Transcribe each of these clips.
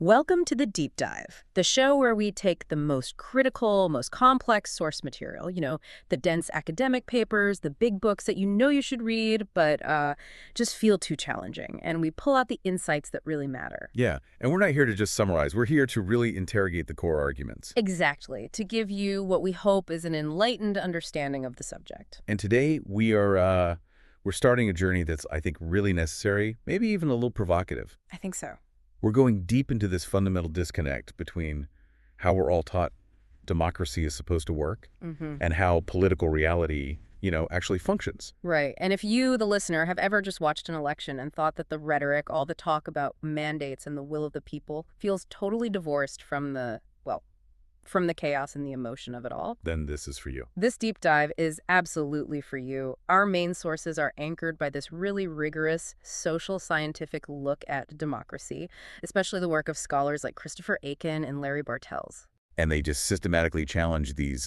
Welcome to the Deep Dive, the show where we take the most critical, most complex source material, the dense academic papers, the big books that you should read, but just feel too challenging, and we pull out the insights that really matter. Yeah, and we're not here to just summarize. We're here to really interrogate the core arguments. Exactly, to give you what we hope is an enlightened understanding of the subject. And today we're starting a journey that's, I think, really necessary, maybe even a little provocative. I think so. We're going deep into this fundamental disconnect between how we're all taught democracy is supposed to work and how political reality, actually functions. Right. And if you, the listener, have ever just watched an election and thought that the rhetoric, all the talk about mandates and the will of the people feels totally divorced from from the chaos and the emotion of it all, Then this is for you. this deep dive is absolutely for you. Our main sources are anchored by this really rigorous social scientific look at democracy, especially the work of scholars like Christopher Aiken and Larry Bartels. And they just systematically challenge these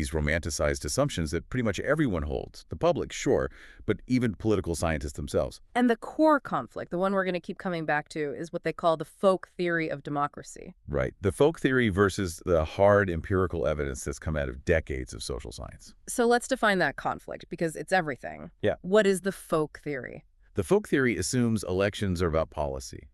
romanticized assumptions that pretty much everyone holds. The public, sure, but even political scientists themselves. And the core conflict, the one we're going to keep coming back to, is what they call the folk theory of democracy. Right. The folk theory versus the hard empirical evidence that's come out of decades of social science. So let's define that conflict, because it's everything. Yeah. What is the folk theory? The folk theory assumes elections are about policy.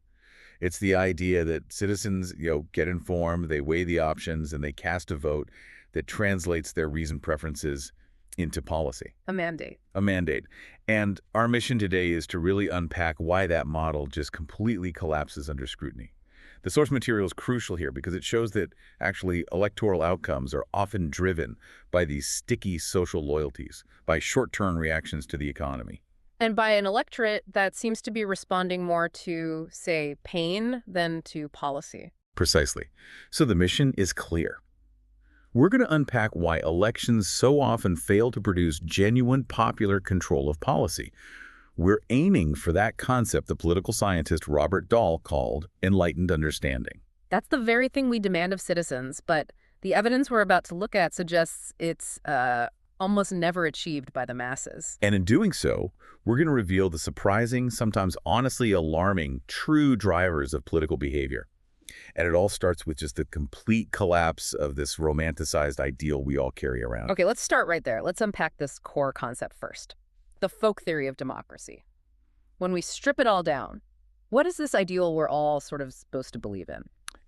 It's the idea that citizens, get informed, they weigh the options, and they cast a vote that translates their reasoned preferences into policy. A mandate. A mandate. And our mission today is to really unpack why that model just completely collapses under scrutiny. The source material is crucial here because it shows that actually electoral outcomes are often driven by these sticky social loyalties, by short-term reactions to the economy. And by an electorate that seems to be responding more to, say, pain than to policy. Precisely. So the mission is clear. We're going to unpack why elections so often fail to produce genuine popular control of policy. We're aiming for that concept the political scientist Robert Dahl called enlightened understanding. That's the very thing we demand of citizens, but the evidence we're about to look at suggests it's almost never achieved by the masses. And in doing so, we're going to reveal the surprising, sometimes honestly alarming, true drivers of political behavior. And it all starts with just the complete collapse of this romanticized ideal we all carry around. Okay, let's start right there. Let's unpack this core concept first. The folk theory of democracy. When we strip it all down, what is this ideal we're all sort of supposed to believe in?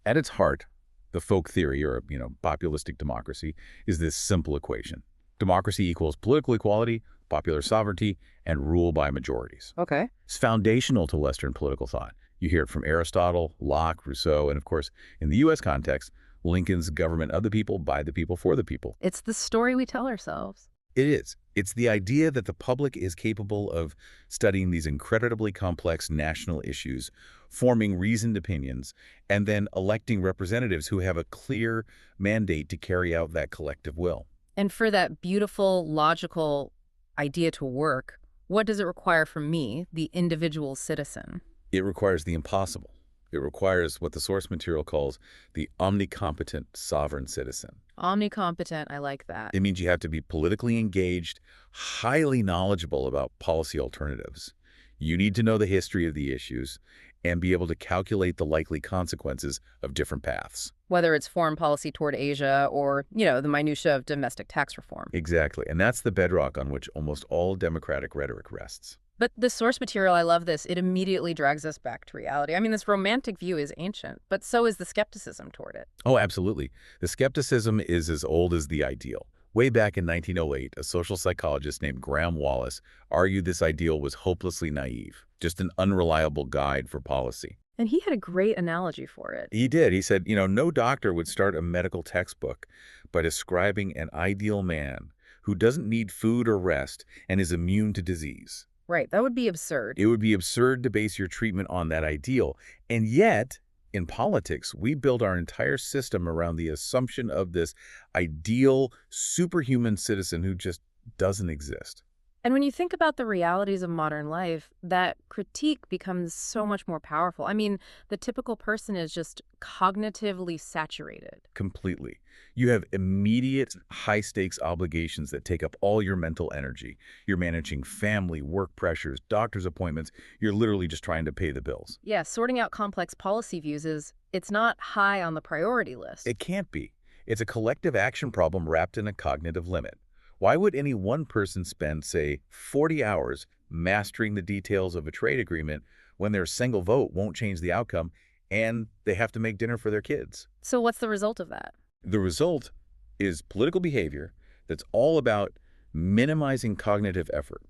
At its heart, the folk theory, or populistic democracy, is this simple equation. Democracy equals political equality, popular sovereignty, and rule by majorities. Okay. It's foundational to Western political thought. You hear it from Aristotle, Locke, Rousseau, and of course, in the U.S. context, Lincoln's government of the people, by the people, for the people. It's the story we tell ourselves. It is. It's the idea that the public is capable of studying these incredibly complex national issues, forming reasoned opinions, and then electing representatives who have a clear mandate to carry out that collective will. And for that beautiful, logical idea to work, what does it require from me, the individual citizen? It requires the impossible. It requires what the source material calls the omnicompetent sovereign citizen. Omnicompetent, I like that. It means you have to be politically engaged, highly knowledgeable about policy alternatives. You need to know the history of the issues and be able to calculate the likely consequences of different paths. Whether it's foreign policy toward Asia or, the minutia of domestic tax reform. Exactly. And that's the bedrock on which almost all democratic rhetoric rests. But the source material, I love this. It immediately drags us back to reality. I mean, this romantic view is ancient, but so is the skepticism toward it. Oh, absolutely. The skepticism is as old as the ideal. Way back in 1908, a social psychologist named Graham Wallas argued this ideal was hopelessly naive, just an unreliable guide for policy. And he had a great analogy for it. He did. He said, no doctor would start a medical textbook by describing an ideal man who doesn't need food or rest and is immune to disease. Right. That would be absurd. It would be absurd to base your treatment on that ideal. And yet, in politics, we build our entire system around the assumption of this ideal superhuman citizen who just doesn't exist. And when you think about the realities of modern life, that critique becomes so much more powerful. I mean, the typical person is just cognitively saturated. Completely. You have immediate high-stakes obligations that take up all your mental energy. You're managing family, work pressures, doctor's appointments. You're literally just trying to pay the bills. Yeah, sorting out complex policy views it's not high on the priority list. It can't be. It's a collective action problem wrapped in a cognitive limit. Why would any one person spend, say, 40 hours mastering the details of a trade agreement when their single vote won't change the outcome and they have to make dinner for their kids? So what's the result of that? The result is political behavior that's all about minimizing cognitive effort,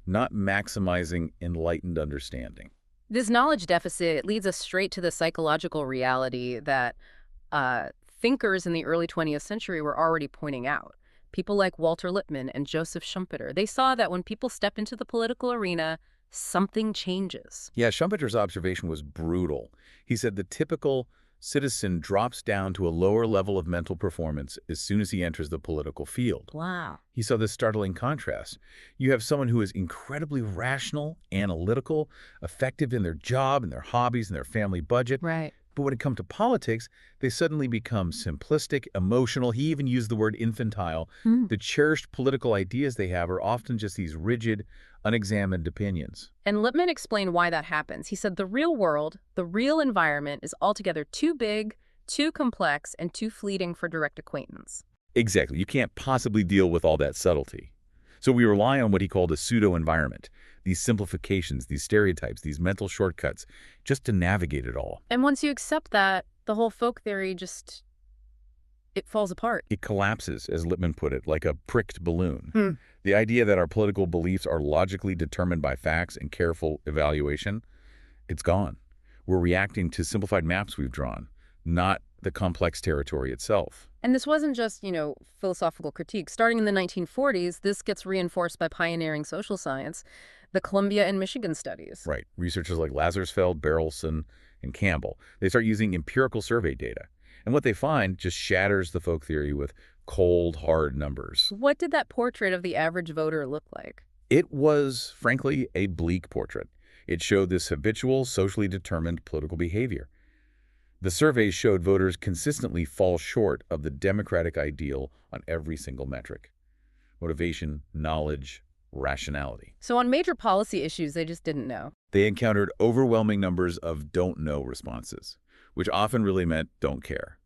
not maximizing enlightened understanding. This knowledge deficit leads us straight to the psychological reality that thinkers in the early 20th century were already pointing out. People like Walter Lippmann and Joseph Schumpeter, they saw that when people step into the political arena, something changes. Yeah, Schumpeter's observation was brutal. He said the typical citizen drops down to a lower level of mental performance as soon as he enters the political field. Wow. He saw this startling contrast. You have someone who is incredibly rational, analytical, effective in their job, and their hobbies, and their family budget. Right. But when it comes to politics, they suddenly become simplistic, emotional. He even used the word infantile. The cherished political ideas they have are often just these rigid, unexamined opinions. And Lippmann explained why that happens. He said the real world, the real environment is altogether too big, too complex, and too fleeting for direct acquaintance. Exactly. You can't possibly deal with all that subtlety. So we rely on what he called a pseudo-environment, these simplifications, these stereotypes, these mental shortcuts, just to navigate it all. And once you accept that, the whole folk theory it falls apart. It collapses, as Lippmann put it, like a pricked balloon. The idea that our political beliefs are logically determined by facts and careful evaluation, it's gone. We're reacting to simplified maps we've drawn, not the complex territory itself. And this wasn't just, philosophical critique. Starting in the 1940s, this gets reinforced by pioneering social science, the Columbia and Michigan studies. Right. Researchers like Lazarsfeld, Berelson, and Campbell, they start using empirical survey data. And what they find just shatters the folk theory with cold, hard numbers. What did that portrait of the average voter look like? It was, frankly, a bleak portrait. It showed this habitual, socially determined political behavior. The surveys showed voters consistently fall short of the democratic ideal on every single metric: motivation, knowledge, rationality. So on major policy issues, they just didn't know. They encountered overwhelming numbers of don't know responses, which often really meant don't care.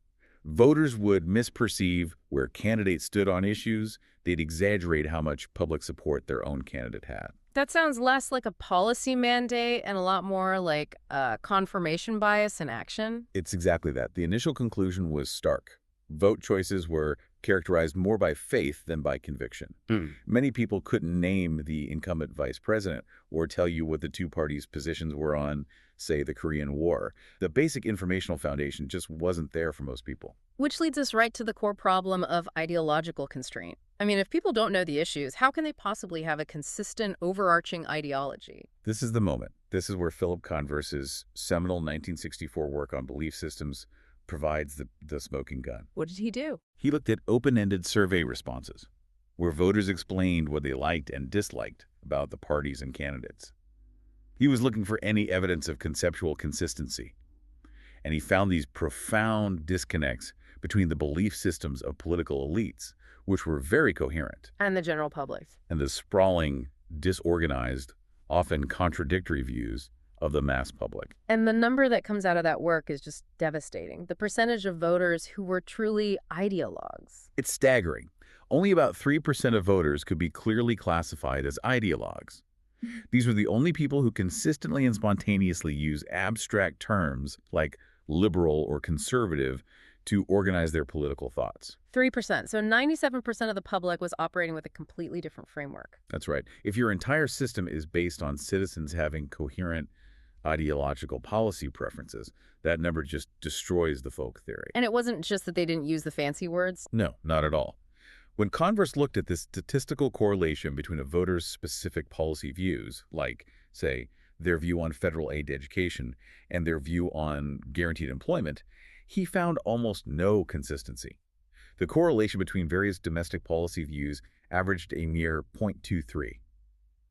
Voters would misperceive where candidates stood on issues. They'd exaggerate how much public support their own candidate had. That sounds less like a policy mandate and a lot more like confirmation bias in action. It's exactly that. The initial conclusion was stark. Vote choices were characterized more by faith than by conviction. Many people couldn't name the incumbent vice president or tell you what the two parties' positions were on, say, the Korean War. The basic informational foundation just wasn't there for most people. Which leads us right to the core problem of ideological constraint. I mean, if people don't know the issues, how can they possibly have a consistent, overarching ideology? This is the moment. This is where Philip Converse's seminal 1964 work on belief systems provides the smoking gun. What did he do? He looked at open-ended survey responses, where voters explained what they liked and disliked about the parties and candidates. He was looking for any evidence of conceptual consistency, and he found these profound disconnects between the belief systems of political elites, which were very coherent, And the general public. and the sprawling, disorganized, often contradictory views of the mass public. And the number that comes out of that work is just devastating. The percentage of voters who were truly ideologues. It's staggering. Only about 3% of voters could be clearly classified as ideologues. These were the only people who consistently and spontaneously use abstract terms like liberal or conservative to organize their political thoughts. 3%. So 97% of the public was operating with a completely different framework. That's right. If your entire system is based on citizens having coherent ideological policy preferences, that number just destroys the folk theory. And it wasn't just that they didn't use the fancy words. No, not at all. When Converse looked at this statistical correlation between a voter's specific policy views, like, say, their view on federal aid to education and their view on guaranteed employment, he found almost no consistency. The correlation between various domestic policy views averaged a mere 0.23.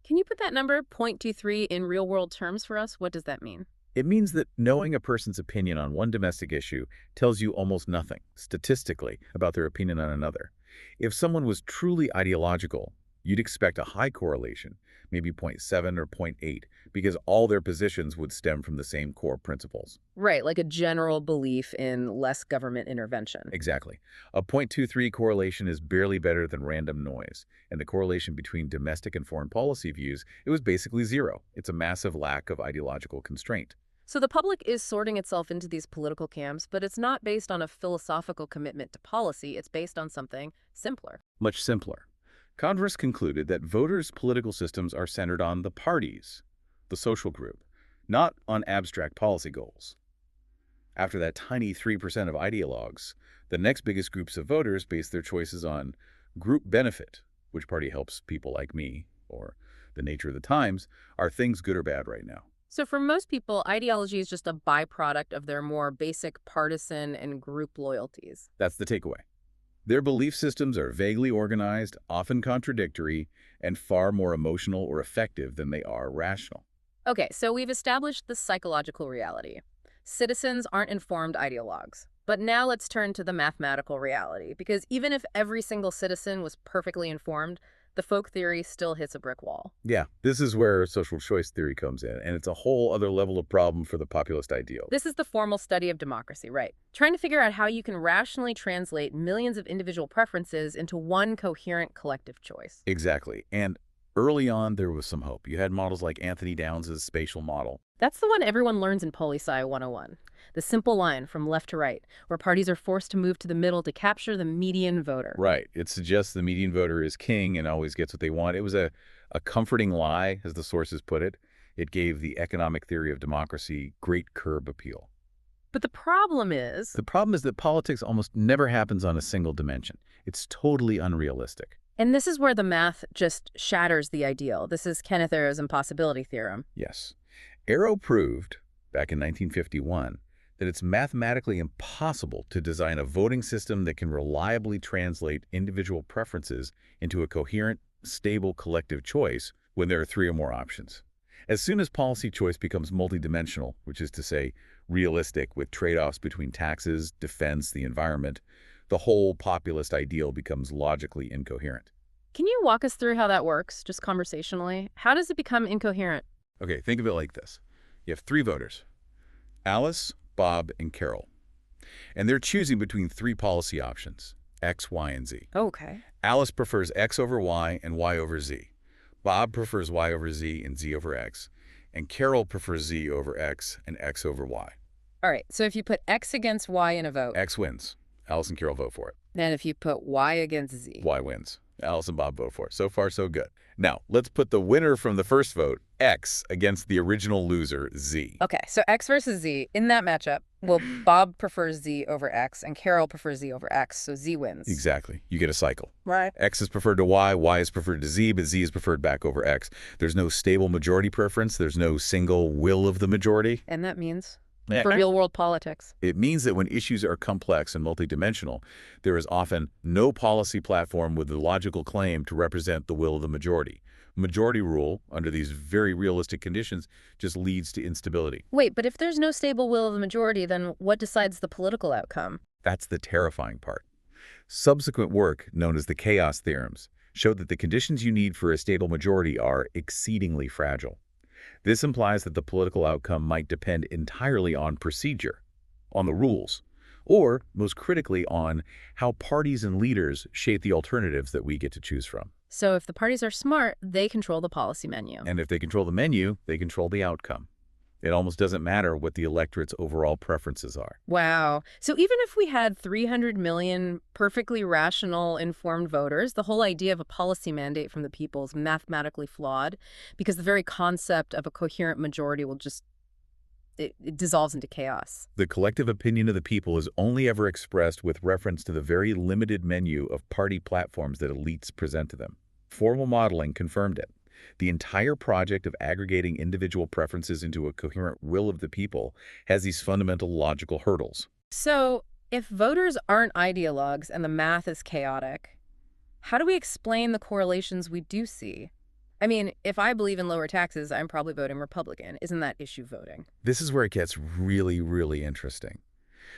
Can you put that number, 0.23, in real-world terms for us? What does that mean? It means that knowing a person's opinion on one domestic issue tells you almost nothing, statistically, about their opinion on another. If someone was truly ideological, you'd expect a high correlation, maybe zero point 0.7 or zero point 0.8, because all their positions would stem from the same core principles. Right, like a general belief in less government intervention. Exactly. A 0.23 correlation is barely better than random noise, and the correlation between domestic and foreign policy views, it was basically zero. It's a massive lack of ideological constraint. So the public is sorting itself into these political camps, but it's not based on a philosophical commitment to policy. It's based on something simpler. Much simpler. Converse concluded that voters' political systems are centered on the parties, the social group, not on abstract policy goals. After that tiny 3% of ideologues, the next biggest groups of voters base their choices on group benefit, which party helps people like me, or the nature of the times, are things good or bad right now. So for most people, ideology is just a byproduct of their more basic partisan and group loyalties. That's the takeaway. Their belief systems are vaguely organized, often contradictory, and far more emotional or effective than they are rational. Okay, so we've established the psychological reality. Citizens aren't informed ideologues. But now let's turn to the mathematical reality, because even if every single citizen was perfectly informed, the folk theory still hits a brick wall. Yeah, this is where social choice theory comes in, and it's a whole other level of problem for the populist ideal. This is the formal study of democracy, right? Trying to figure out how you can rationally translate millions of individual preferences into one coherent collective choice. Exactly. And early on, there was some hope. You had models like Anthony Downs' spatial model. That's the one everyone learns in Poli-Sci 101. The simple line from left to right, where parties are forced to move to the middle to capture the median voter. Right. It suggests the median voter is king and always gets what they want. It was a comforting lie, as the sources put it. It gave the economic theory of democracy great curb appeal. But the problem is... The problem is that politics almost never happens on a single dimension. It's totally unrealistic. And this is where the math just shatters the ideal. This is Kenneth Arrow's impossibility theorem. Yes. Arrow proved, back in 1951, that it's mathematically impossible to design a voting system that can reliably translate individual preferences into a coherent, stable collective choice when there are three or more options. As soon as policy choice becomes multidimensional, which is to say realistic with trade-offs between taxes, defense, the environment, the whole populist ideal becomes logically incoherent. Can you walk us through how that works, just conversationally? How does it become incoherent? Okay, think of it like this. You have three voters, Alice, Bob, and Carol. And they're choosing between three policy options, X, Y, and Z. Okay. Alice prefers X over Y and Y over Z. Bob prefers Y over Z and Z over X. And Carol prefers Z over X and X over Y. All right, so if you put X against Y in a vote, X wins. Alice and Carol vote for it. then if you put Y against Z. Y wins. Alice and Bob vote for it. So far, so good. Now, let's put the winner from the first vote, X, against the original loser, Z. Okay, so X versus Z. In that matchup, well, Bob prefers Z over X, and Carol prefers Z over X, so Z wins. Exactly. You get a cycle. Right. X is preferred to Y is preferred to Z, but Z is preferred back over X. There's no stable majority preference. There's no single will of the majority. And that means? Yeah. For real-world politics. It means that when issues are complex and multidimensional, there is often no policy platform with the logical claim to represent the will of the majority. Majority rule, under these very realistic conditions, just leads to instability. Wait, but if there's no stable will of the majority, then what decides the political outcome? That's the terrifying part. Subsequent work, known as the chaos theorems, showed that the conditions you need for a stable majority are exceedingly fragile. This implies that the political outcome might depend entirely on procedure, on the rules, or, most critically, on how parties and leaders shape the alternatives that we get to choose from. So if the parties are smart, they control the policy menu. And if they control the menu, they control the outcome. It almost doesn't matter what the electorate's overall preferences are. Wow. So even if we had 300 million perfectly rational, informed voters, the whole idea of a policy mandate from the people is mathematically flawed because the very concept of a coherent majority will just, it dissolves into chaos. The collective opinion of the people is only ever expressed with reference to the very limited menu of party platforms that elites present to them. Formal modeling confirmed it. The entire project of aggregating individual preferences into a coherent will of the people has these fundamental logical hurdles. So if voters aren't ideologues and the math is chaotic, how do we explain the correlations we do see? I mean, if I believe in lower taxes, I'm probably voting Republican. Isn't that issue voting? This is where it gets really, really interesting,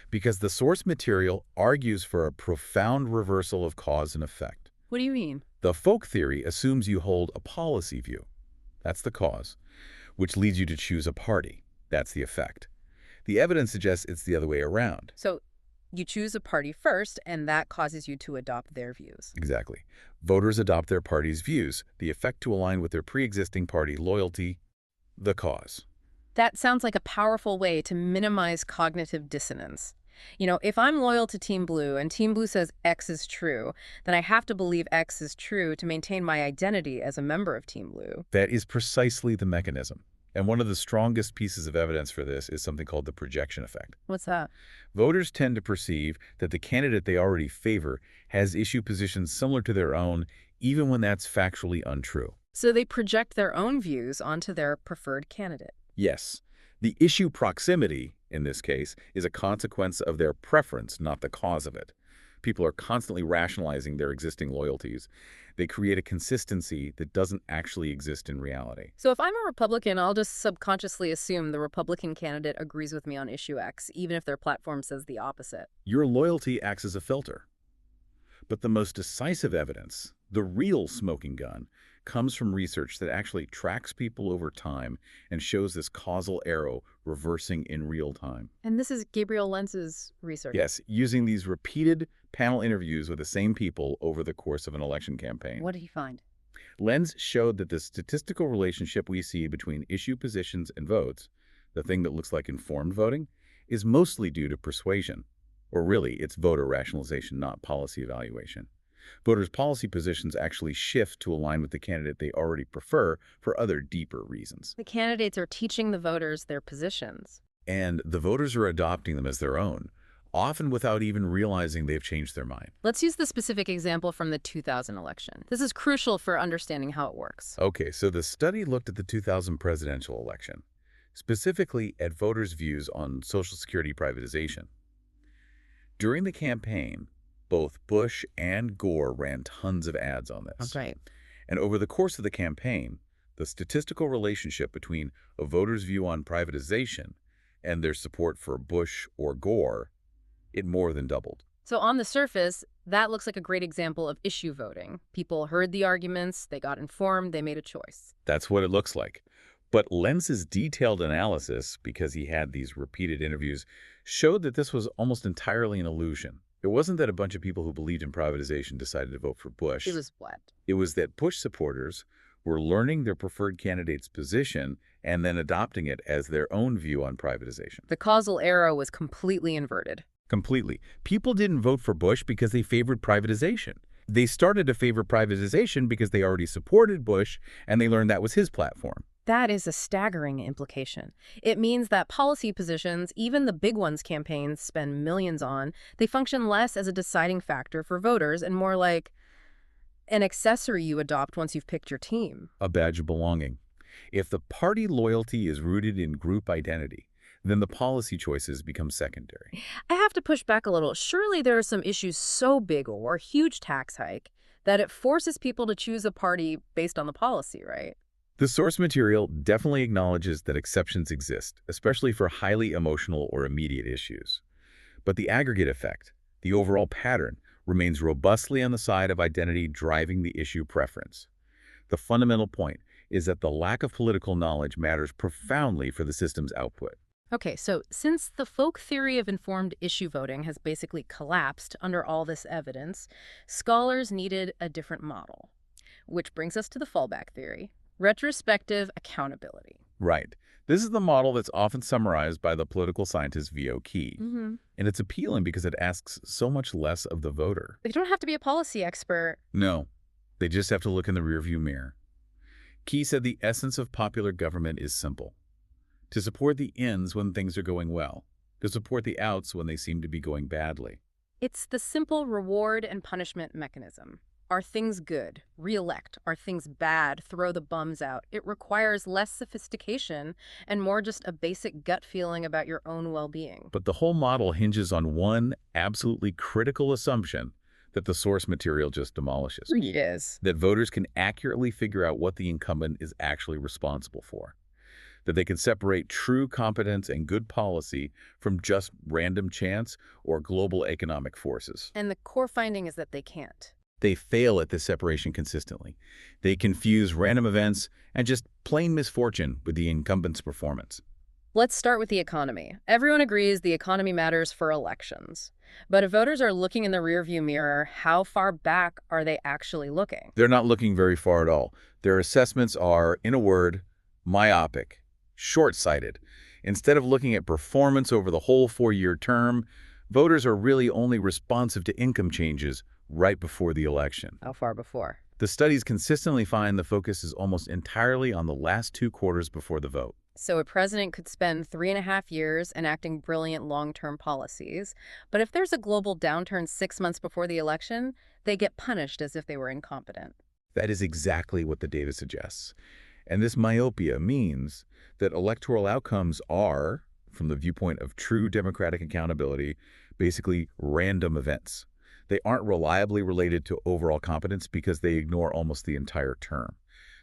because the source material argues for a profound reversal of cause and effect. What do you mean? The folk theory assumes you hold a policy view. That's the cause, which leads you to choose a party. That's the effect. The evidence suggests it's the other way around. So you choose a party first, and that causes you to adopt their views. Exactly. Voters adopt their party's views, the effect to align with their pre-existing party loyalty, the cause. That sounds like a powerful way to minimize cognitive dissonance. You know, if I'm loyal to Team Blue and Team Blue says X is true, then I have to believe X is true to maintain my identity as a member of Team Blue. That is precisely the mechanism. And one of the strongest pieces of evidence for this is something called the projection effect. What's that? Voters tend to perceive that the candidate they already favor has issue positions similar to their own, even when that's factually untrue. So they project their own views onto their preferred candidate. Yes, the issue proximity, in this case, is a consequence of their preference, not the cause of it. People are constantly rationalizing their existing loyalties. They create a consistency that doesn't actually exist in reality. So if I'm a Republican, I'll just subconsciously assume the Republican candidate agrees with me on issue X, even if their platform says the opposite. Your loyalty acts as a filter. But the most decisive evidence, the real smoking gun, comes from research that actually tracks people over time and shows this causal arrow reversing in real time. And this is Gabriel Lenz's research. Yes, using these repeated panel interviews with the same people over the course of an election campaign. What did he find? Lenz showed that the statistical relationship we see between issue positions and votes, the thing that looks like informed voting, is mostly due to persuasion. Or really, it's voter rationalization, not policy evaluation. Voters' policy positions actually shift to align with the candidate they already prefer for other deeper reasons. The candidates are teaching the voters their positions. And the voters are adopting them as their own, often without even realizing they've changed their mind. Let's use the specific example from the 2000 election. This is crucial for understanding how it works. Okay, so the study looked at the 2000 presidential election, specifically at voters' views on Social Security privatization. During the campaign, both Bush and Gore ran tons of ads on this. That's right. And over the course of the campaign, the statistical relationship between a voter's view on privatization and their support for Bush or Gore, it more than doubled. So on the surface, that looks like a great example of issue voting. People heard the arguments, they got informed, they made a choice. That's what it looks like. But Lenz's detailed analysis, because he had these repeated interviews, showed that this was almost entirely an illusion. It wasn't that a bunch of people who believed in privatization decided to vote for Bush. It was what? It was that Bush supporters were learning their preferred candidate's position and then adopting it as their own view on privatization. The causal arrow was completely inverted. Completely. People didn't vote for Bush because they favored privatization. They started to favor privatization because they already supported Bush and they learned that was his platform. That is a staggering implication. It means that policy positions, even the big ones campaigns spend millions on, they function less as a deciding factor for voters and more like an accessory you adopt once you've picked your team. A badge of belonging. If the party loyalty is rooted in group identity, then the policy choices become secondary. I have to push back a little. Surely there are some issues so big or a huge tax hike that it forces people to choose a party based on the policy, right? The source material definitely acknowledges that exceptions exist, especially for highly emotional or immediate issues. But the aggregate effect, the overall pattern, remains robustly on the side of identity driving the issue preference. The fundamental point is that the lack of political knowledge matters profoundly for the system's output. Okay, so since the folk theory of informed issue voting has basically collapsed under all this evidence, scholars needed a different model. Which brings us to the fallback theory. Retrospective accountability. Right. This is the model that's often summarized by the political scientist V.O. Key. And it's appealing because it asks so much less of the voter. They don't have to be a policy expert. No, they just have to look in the rearview mirror. Key said the essence of popular government is simple. To support the ins when things are going well. To support the outs when they seem to be going badly. It's the simple reward and punishment mechanism. Are things good? Re-elect. Are things bad? Throw the bums out. It requires less sophistication and more just a basic gut feeling about your own well-being. But the whole model hinges on one absolutely critical assumption. that the source material just demolishes. Yes. That voters can accurately figure out what the incumbent is actually responsible for. That they can separate true competence and good policy from just random chance or global economic forces. And the core finding is that they can't. They fail at this separation consistently. They confuse random events and just plain misfortune with the incumbent's performance. Let's start with the economy. Everyone agrees the economy matters for elections. But if voters are looking in the rearview mirror, how far back are they actually looking? They're not looking very far at all. Their assessments are, in a word, myopic, short-sighted. Instead of looking at performance over the whole four-year term, voters are really only responsive to income changes right before the election. How far before? The studies consistently find the focus is almost entirely on the last 2 quarters before the vote. So a president could spend 3.5 years enacting brilliant long-term policies, but if there's a global downturn 6 months before the election, they get punished as if they were incompetent. That is exactly what the data suggests. And this myopia means that electoral outcomes are, from the viewpoint of true democratic accountability, basically random events. They aren't reliably related to overall competence because they ignore almost the entire term.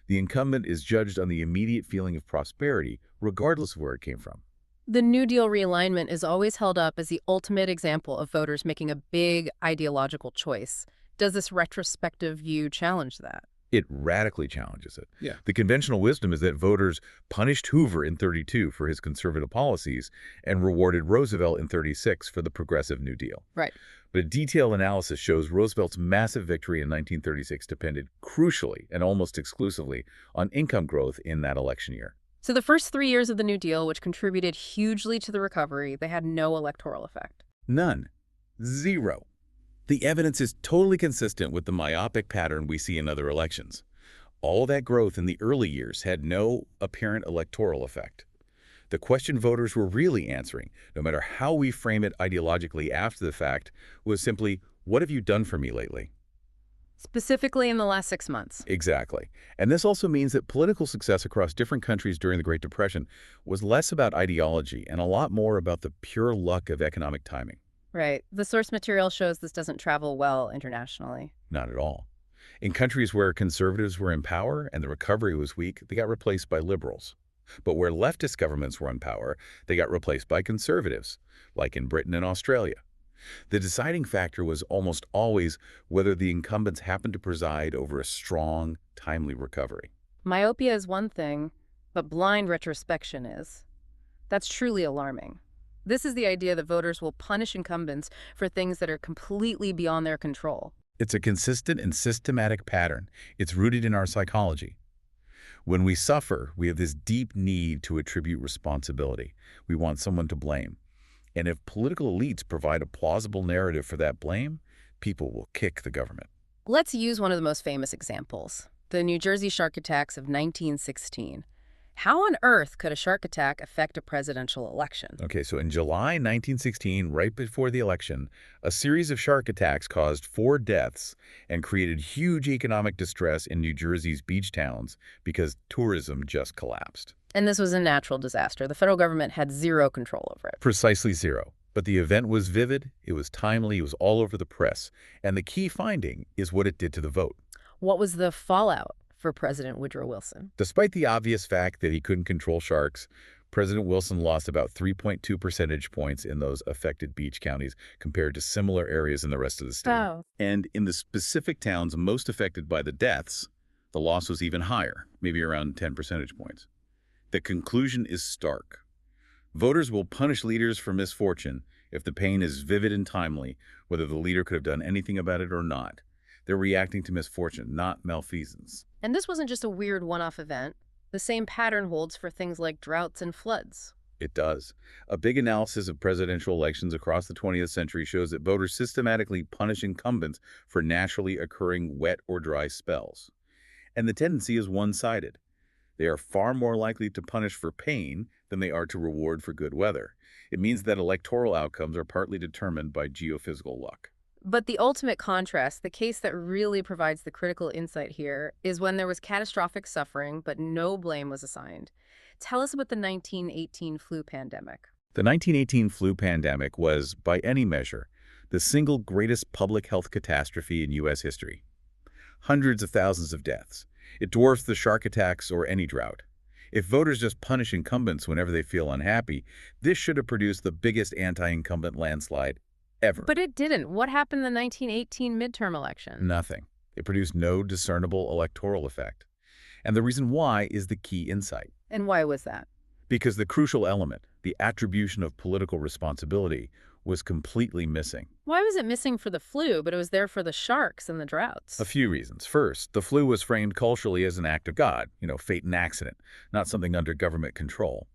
The incumbent is judged on the immediate feeling of prosperity, regardless of where it came from. The New Deal realignment is always held up as the ultimate example of voters making a big ideological choice. Does this retrospective view challenge that? It radically challenges it. Yeah. The conventional wisdom is that voters punished Hoover in 32 for his conservative policies and rewarded Roosevelt in 36 for the progressive New Deal. Right. But a detailed analysis shows Roosevelt's massive victory in 1936 depended crucially and almost exclusively on income growth in that election year. So the first 3 years of the New Deal, which contributed hugely to the recovery, they had no electoral effect. None. Zero. The evidence is totally consistent with the myopic pattern we see in other elections. All that growth in the early years had no apparent electoral effect. The question voters were really answering, no matter how we frame it ideologically after the fact, was simply, what have you done for me lately? Specifically in the last 6 months. Exactly. And this also means that political success across different countries during the Great Depression was less about ideology and a lot more about the pure luck of economic timing. Right. The source material shows this doesn't travel well internationally. Not at all. In countries where conservatives were in power and the recovery was weak, they got replaced by liberals. But where leftist governments were in power, they got replaced by conservatives, like in Britain and Australia. The deciding factor was almost always whether the incumbents happened to preside over a strong, timely recovery. Myopia is one thing, but blind retrospection is. That's truly alarming. This is the idea that voters will punish incumbents for things that are completely beyond their control. It's a consistent and systematic pattern. It's rooted in our psychology. When we suffer, we have this deep need to attribute responsibility. We want someone to blame. And if political elites provide a plausible narrative for that blame, people will kick the government. Let's use one of the most famous examples, the New Jersey shark attacks of 1916. How on earth could a shark attack affect a presidential election? Okay, so in July 1916, right before the election, a series of shark attacks caused 4 deaths and created huge economic distress in New Jersey's beach towns because tourism just collapsed. And this was a natural disaster. The federal government had zero control over it. Precisely zero. But the event was vivid, it was timely, it was all over the press. And the key finding is what it did to the vote. What was the fallout for President Woodrow Wilson? Despite the obvious fact that he couldn't control sharks, President Wilson lost about 3.2 percentage points in those affected beach counties compared to similar areas in the rest of the state. Oh. And in the specific towns most affected by the deaths, the loss was even higher, maybe around 10 percentage points. The conclusion is stark. Voters will punish leaders for misfortune if the pain is vivid and timely, whether the leader could have done anything about it or not. They're reacting to misfortune, not malfeasance. And this wasn't just a weird one-off event. The same pattern holds for things like droughts and floods. It does. A big analysis of presidential elections across the 20th century shows that voters systematically punish incumbents for naturally occurring wet or dry spells. And the tendency is one-sided. They are far more likely to punish for pain than they are to reward for good weather. It means that electoral outcomes are partly determined by geophysical luck. But the ultimate contrast, the case that really provides the critical insight here, is when there was catastrophic suffering, but no blame was assigned. Tell us about the 1918 flu pandemic. The 1918 flu pandemic was, by any measure, the single greatest public health catastrophe in U.S. history. Hundreds of thousands of deaths. It dwarfs the shark attacks or any drought. If voters just punish incumbents whenever they feel unhappy, this should have produced the biggest anti-incumbent landslide ever. But it didn't. What happened in the 1918 midterm election? Nothing. It produced no discernible electoral effect. And the reason why is the key insight. And why was that? Because the crucial element, the attribution of political responsibility, was completely missing. Why was it missing for the flu, but it was there for the sharks and the droughts? A few reasons. First, the flu was framed culturally as an act of God, fate and accident, not something under government control.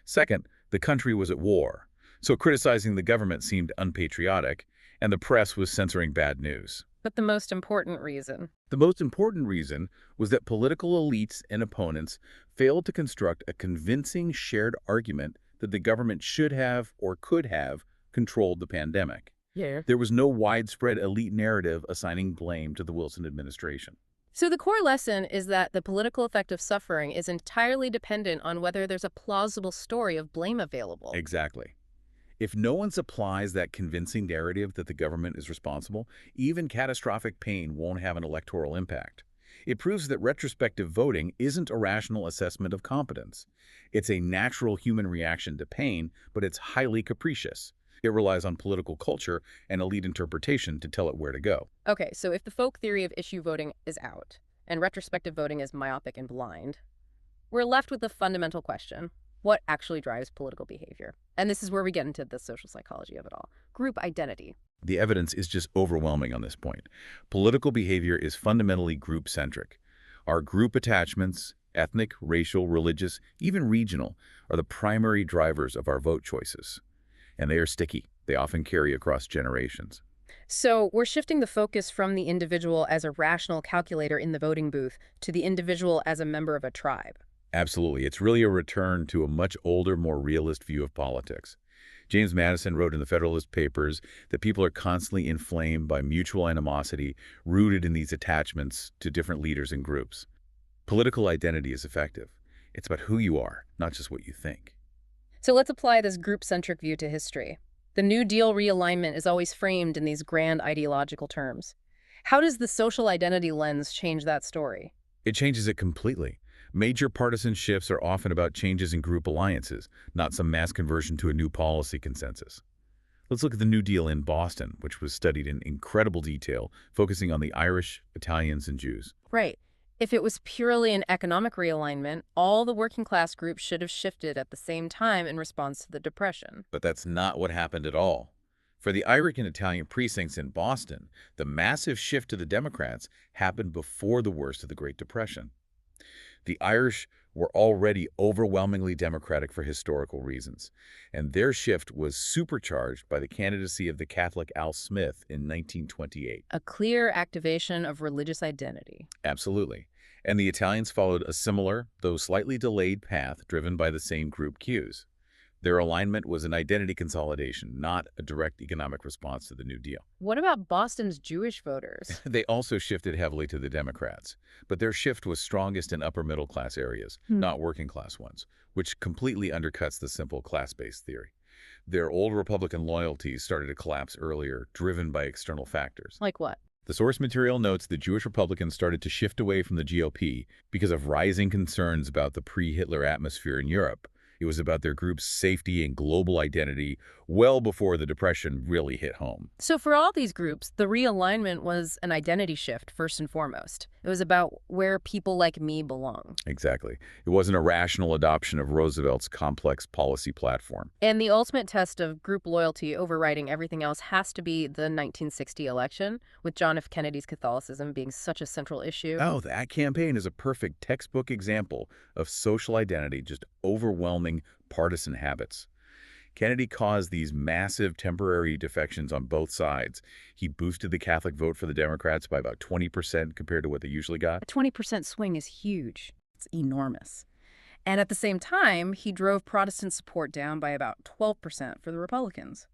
Second, the country was at war, so criticizing the government seemed unpatriotic, and the press was censoring bad news. But the most important reason. The most important reason was that political elites and opponents failed to construct a convincing shared argument that the government should have or could have controlled the pandemic. Yeah. There was no widespread elite narrative assigning blame to the Wilson administration. So the core lesson is that the political effect of suffering is entirely dependent on whether there's a plausible story of blame available. Exactly. If no one supplies that convincing narrative that the government is responsible, even catastrophic pain won't have an electoral impact. It proves that retrospective voting isn't a rational assessment of competence. It's a natural human reaction to pain, but it's highly capricious. It relies on political culture and elite interpretation to tell it where to go. Okay, so if the folk theory of issue voting is out, and retrospective voting is myopic and blind, we're left with the fundamental question: what actually drives political behavior? And this is where we get into the social psychology of it all. Group identity. The evidence is just overwhelming on this point. Political behavior is fundamentally group-centric. Our group attachments, ethnic, racial, religious, even regional, are the primary drivers of our vote choices. And they are sticky. They often carry across generations. So we're shifting the focus from the individual as a rational calculator in the voting booth to the individual as a member of a tribe. Absolutely. It's really a return to a much older, more realist view of politics. James Madison wrote in the Federalist Papers that people are constantly inflamed by mutual animosity rooted in these attachments to different leaders and groups. Political identity is effective. It's about who you are, not just what you think. So let's apply this group-centric view to history. The New Deal realignment is always framed in these grand ideological terms. How does the social identity lens change that story? It changes it completely. Major partisan shifts are often about changes in group alliances, not some mass conversion to a new policy consensus. Let's look at the New Deal in Boston, which was studied in incredible detail, focusing on the Irish, Italians, and Jews. Right. If it was purely an economic realignment, all the working class groups should have shifted at the same time in response to the Depression. But that's not what happened at all. For the Irish and Italian precincts in Boston, the massive shift to the Democrats happened before the worst of the Great Depression. The Irish were already overwhelmingly Democratic for historical reasons, and their shift was supercharged by the candidacy of the Catholic Al Smith in 1928. A clear activation of religious identity. Absolutely. And the Italians followed a similar, though slightly delayed path driven by the same group cues. Their alignment was an identity consolidation, not a direct economic response to the New Deal. What about Boston's Jewish voters? They also shifted heavily to the Democrats, but their shift was strongest in upper middle class areas, not working class ones, which completely undercuts the simple class-based theory. Their old Republican loyalties started to collapse earlier, driven by external factors. Like what? The source material notes that Jewish Republicans started to shift away from the GOP because of rising concerns about the pre-Hitler atmosphere in Europe. It was about their group's safety and global identity well before the Depression really hit home. So for all these groups, the realignment was an identity shift, first and foremost. It was about where people like me belong. Exactly. It wasn't a rational adoption of Roosevelt's complex policy platform. And the ultimate test of group loyalty overriding everything else has to be the 1960 election, with John F. Kennedy's Catholicism being such a central issue. Oh, that campaign is a perfect textbook example of social identity just overwhelming partisan habits. Kennedy caused these massive temporary defections on both sides. He boosted the Catholic vote for the Democrats by about 20% compared to what they usually got. A 20% swing is huge. It's enormous. And at the same time, he drove Protestant support down by about 12% for the Republicans.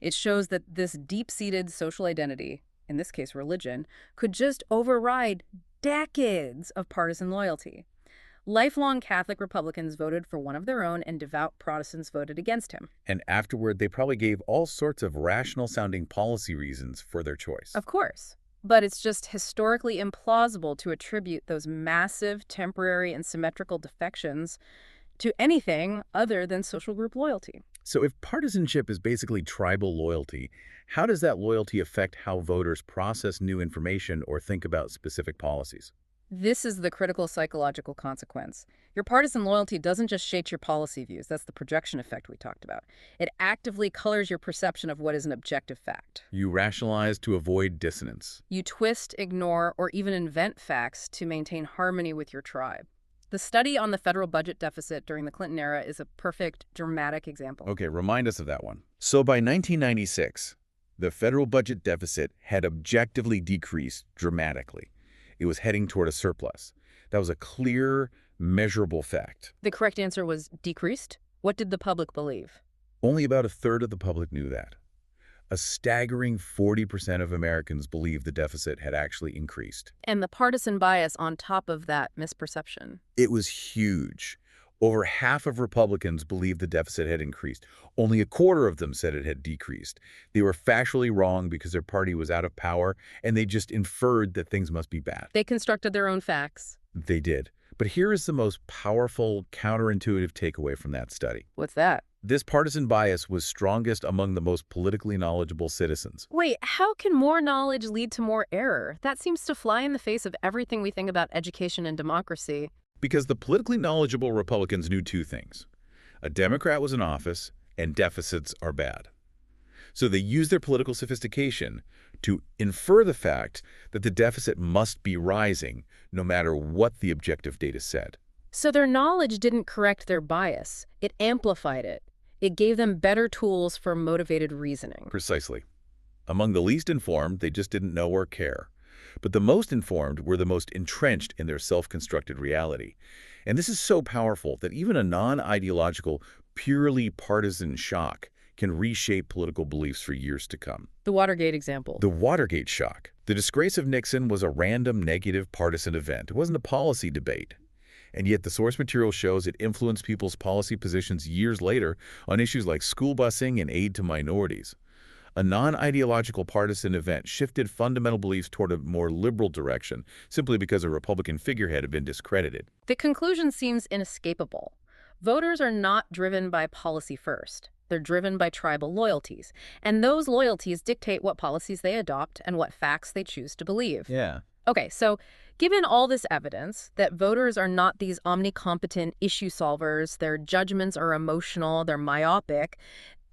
It shows that this deep-seated social identity, in this case religion, could just override decades of partisan loyalty. Lifelong Catholic Republicans voted for one of their own, and devout Protestants voted against him. And afterward, they probably gave all sorts of rational-sounding policy reasons for their choice. Of course. But it's just historically implausible to attribute those massive, temporary, and symmetrical defections to anything other than social group loyalty. So if partisanship is basically tribal loyalty, how does that loyalty affect how voters process new information or think about specific policies? This is the critical psychological consequence. Your partisan loyalty doesn't just shape your policy views. That's the projection effect we talked about. It actively colors your perception of what is an objective fact. You rationalize to avoid dissonance. You twist, ignore, or even invent facts to maintain harmony with your tribe. The study on the federal budget deficit during the Clinton era is a perfect, dramatic example. Okay, remind us of that one. So by 1996, the federal budget deficit had objectively decreased dramatically. It was heading toward a surplus. That was a clear, measurable fact. The correct answer was decreased. What did the public believe? Only about a third of the public knew that. A staggering 40% of Americans believed the deficit had actually increased. And the partisan bias on top of that misperception. It was huge. Over half of Republicans believed the deficit had increased. Only a quarter of them said it had decreased. They were factually wrong because their party was out of power, and they just inferred that things must be bad. They constructed their own facts. They did. But here is the most powerful, counterintuitive takeaway from that study. What's that? This partisan bias was strongest among the most politically knowledgeable citizens. Wait, how can more knowledge lead to more error? That seems to fly in the face of everything we think about education and democracy. Because the politically knowledgeable Republicans knew two things. A Democrat was in office, and deficits are bad. So they used their political sophistication to infer the fact that the deficit must be rising, no matter what the objective data said. So their knowledge didn't correct their bias. It amplified it. It gave them better tools for motivated reasoning. Precisely. Among the least informed, they just didn't know or care. But the most informed were the most entrenched in their self-constructed reality. And this is so powerful that even a non-ideological, purely partisan shock can reshape political beliefs for years to come. The Watergate example. The Watergate shock. The disgrace of Nixon was a random negative partisan event. It wasn't a policy debate. And yet the source material shows it influenced people's policy positions years later on issues like school busing and aid to minorities. A non-ideological partisan event shifted fundamental beliefs toward a more liberal direction simply because a Republican figurehead had been discredited. The conclusion seems inescapable. Voters are not driven by policy first. They're driven by tribal loyalties. And those loyalties dictate what policies they adopt and what facts they choose to believe. Yeah. Okay, so given all this evidence that voters are not these omnicompetent issue solvers, their judgments are emotional, they're myopic,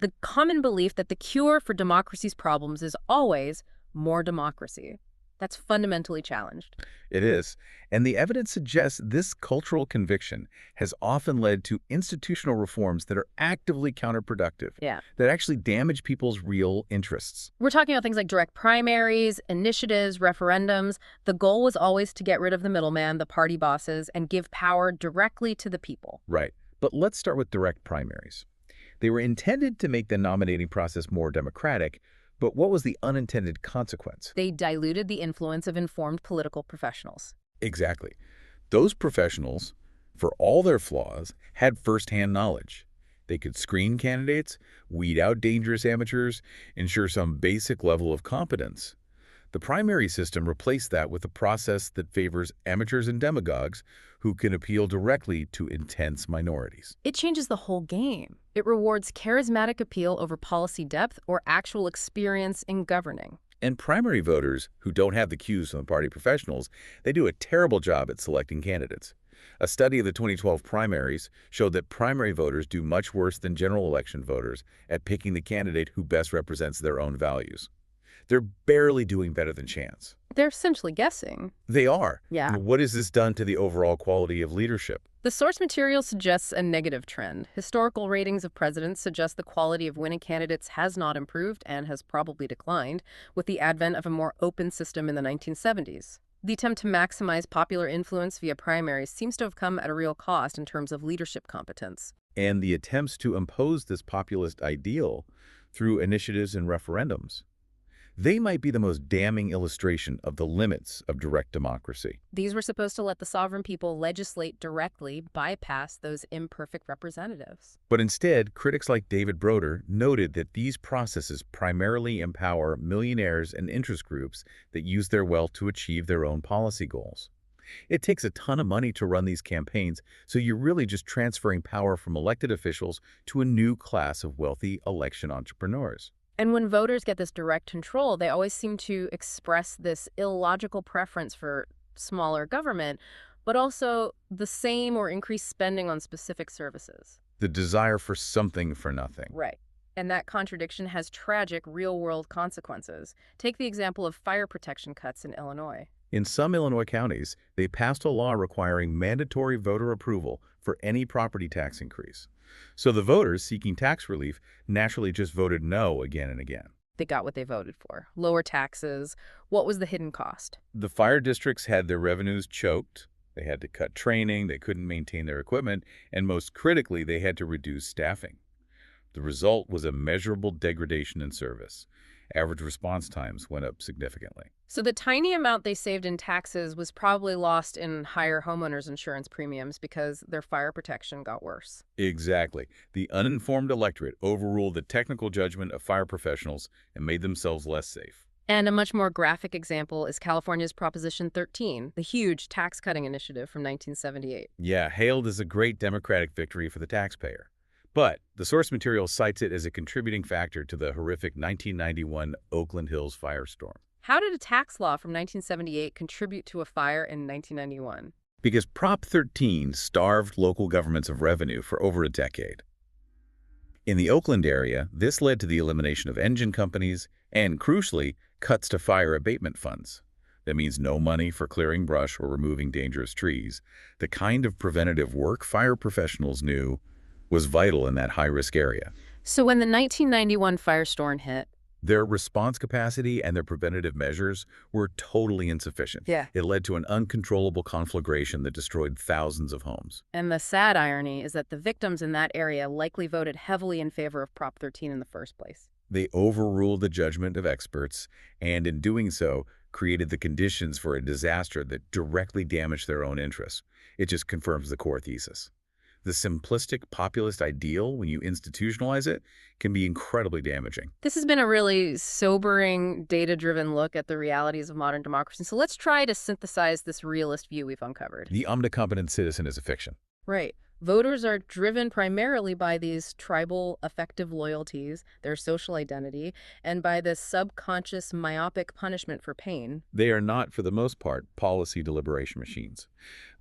the common belief that the cure for democracy's problems is always more democracy. That's fundamentally challenged. It is. And the evidence suggests this cultural conviction has often led to institutional reforms that are actively counterproductive, Yeah. that actually damage people's real interests. We're talking about things like direct primaries, initiatives, referendums. The goal was always to get rid of the middleman, the party bosses, and give power directly to the people. Right. But let's start with direct primaries. They were intended to make the nominating process more democratic, but what was the unintended consequence? They diluted the influence of informed political professionals. Exactly. Those professionals, for all their flaws, had firsthand knowledge. They could screen candidates, weed out dangerous amateurs, ensure some basic level of competence. The primary system replaced that with a process that favors amateurs and demagogues who can appeal directly to intense minorities. It changes the whole game. It rewards charismatic appeal over policy depth or actual experience in governing. And primary voters who don't have the cues from the party professionals, they do a terrible job at selecting candidates. A study of the 2012 primaries showed that primary voters do much worse than general election voters at picking the candidate who best represents their own values. They're barely doing better than chance. They're essentially guessing. They are. Yeah. And what has this done to the overall quality of leadership? The source material suggests a negative trend. Historical ratings of presidents suggest the quality of winning candidates has not improved and has probably declined with the advent of a more open system in the 1970s. The attempt to maximize popular influence via primaries seems to have come at a real cost in terms of leadership competence. And the attempts to impose this populist ideal through initiatives and referendums. They might be the most damning illustration of the limits of direct democracy. These were supposed to let the sovereign people legislate directly, bypass those imperfect representatives. But instead, critics like David Broder noted that these processes primarily empower millionaires and interest groups that use their wealth to achieve their own policy goals. It takes a ton of money to run these campaigns, so you're really just transferring power from elected officials to a new class of wealthy election entrepreneurs. And when voters get this direct control, they always seem to express this illogical preference for smaller government, but also the same or increased spending on specific services. The desire for something for nothing. Right. And that contradiction has tragic real-world consequences. Take the example of fire protection cuts in Illinois. In some Illinois counties, they passed a law requiring mandatory voter approval for any property tax increase. So the voters seeking tax relief naturally just voted no again and again. They got what they voted for. Lower taxes. What was the hidden cost? The fire districts had their revenues choked. They had to cut training, they couldn't maintain their equipment, and most critically, they had to reduce staffing. The result was a measurable degradation in service. Average response times went up significantly. So the tiny amount they saved in taxes was probably lost in higher homeowners insurance premiums because their fire protection got worse. Exactly. The uninformed electorate overruled the technical judgment of fire professionals and made themselves less safe. And a much more graphic example is California's Proposition 13, the huge tax-cutting initiative from 1978. Yeah, hailed as a great Democratic victory for the taxpayer. But the source material cites it as a contributing factor to the horrific 1991 Oakland Hills firestorm. How did a tax law from 1978 contribute to a fire in 1991? Because Prop 13 starved local governments of revenue for over a decade. In the Oakland area, this led to the elimination of engine companies and, crucially, cuts to fire abatement funds. That means no money for clearing brush or removing dangerous trees, the kind of preventative work fire professionals knew was vital in that high-risk area. So when the 1991 firestorm hit, Their response capacity and their preventative measures were totally insufficient. Yeah. It led to an uncontrollable conflagration that destroyed thousands of homes. and the sad irony is that the victims in that area likely voted heavily in favor of Prop 13 in the first place. They overruled the judgment of experts, and in doing so, created the conditions for a disaster that directly damaged their own interests. It just confirms the core thesis. The simplistic populist ideal, when you institutionalize it, can be incredibly damaging. This has been a really sobering, data-driven look at the realities of modern democracy. So let's try to synthesize this realist view we've uncovered. The omnicompetent citizen is a fiction. Right. Voters are driven primarily by these tribal affective loyalties, their social identity, and by this subconscious myopic punishment for pain. They are not, for the most part, policy deliberation machines.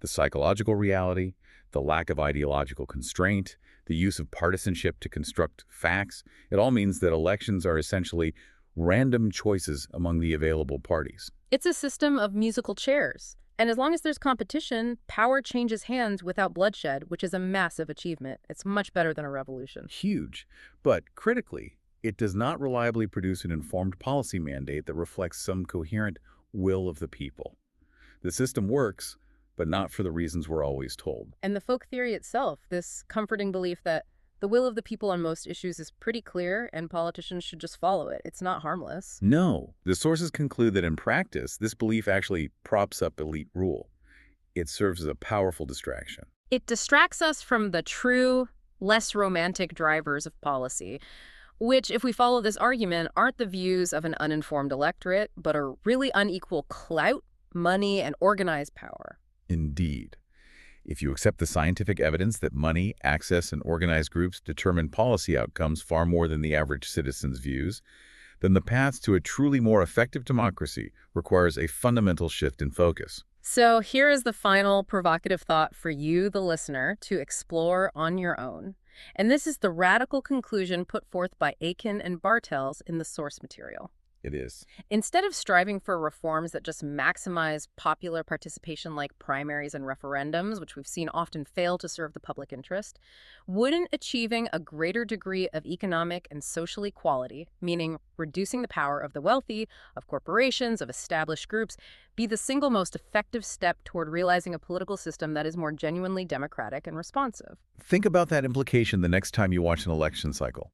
The psychological reality, the lack of ideological constraint, the use of partisanship to construct facts, it all means that elections are essentially random choices among the available parties. It's a system of musical chairs. And as long as there's competition, power changes hands without bloodshed, which is a massive achievement. It's much better than a revolution. Huge. But critically, it does not reliably produce an informed policy mandate that reflects some coherent will of the people. The system works, but not for the reasons we're always told. And the folk theory itself, this comforting belief that the will of the people on most issues is pretty clear and politicians should just follow it. It's not harmless. No, the sources conclude that in practice, this belief actually props up elite rule. It serves as a powerful distraction. It distracts us from the true, less romantic drivers of policy, which, if we follow this argument, aren't the views of an uninformed electorate, but are really unequal clout, money, and organized power. Indeed. If you accept the scientific evidence that money, access, and organized groups determine policy outcomes far more than the average citizen's views, then the path to a truly more effective democracy requires a fundamental shift in focus. So here is the final provocative thought for you, the listener, to explore on your own. And this is the radical conclusion put forth by Aiken and Bartels in the source material. It is. Instead of striving for reforms that just maximize popular participation like primaries and referendums, which we've seen often fail to serve the public interest, wouldn't achieving a greater degree of economic and social equality, meaning reducing the power of the wealthy, of corporations, of established groups, be the single most effective step toward realizing a political system that is more genuinely democratic and responsive? Think about that implication the next time you watch an election cycle.